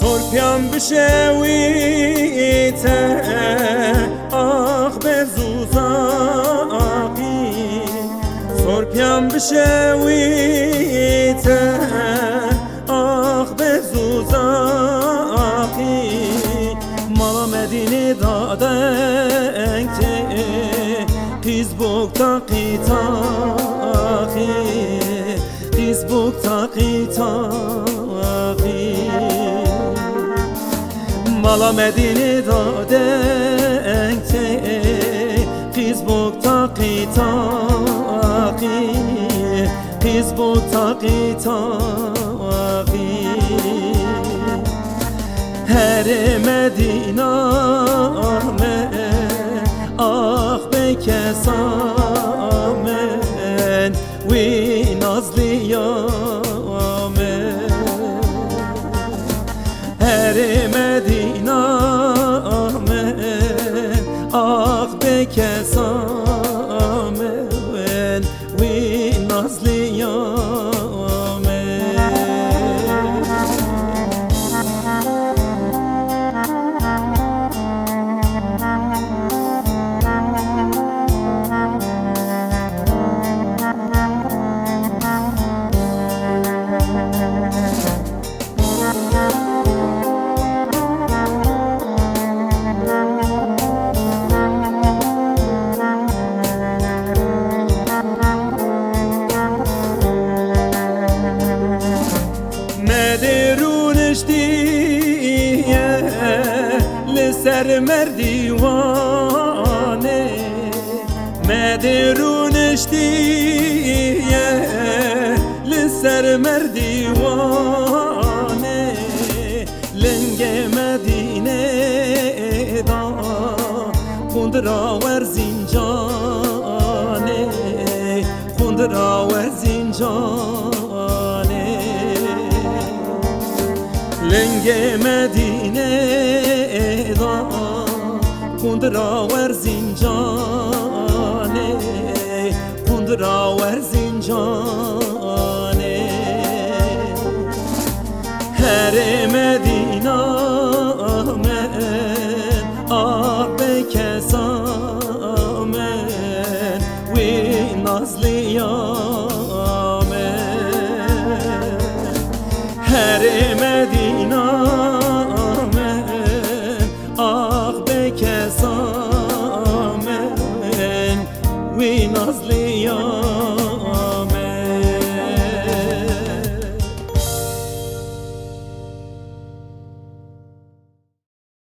سرپیم بشویته آخ به زوزاقی سرپیم بشویته آخ به زوزاقی مالا مدینه دادن که قیز بوک تاقی قیز بوک تاقی مالا مدینه دادن که قیز بوک تاقی قیز بوک تاقی هر مدینه آخ به کسامن وی نازلیامن هر مدینه آخ به کسامن وی نازلیامن مدرونش دیه لسر مردیوانه مدرونش دیه لسر مردیوانه لنگ مدینه دا خوندرا ور زینجانه خوندرا ور زینجانه لنگ مدینه دا خوندرا ور زینجانه خوندرا ور زینجانه هر مدینه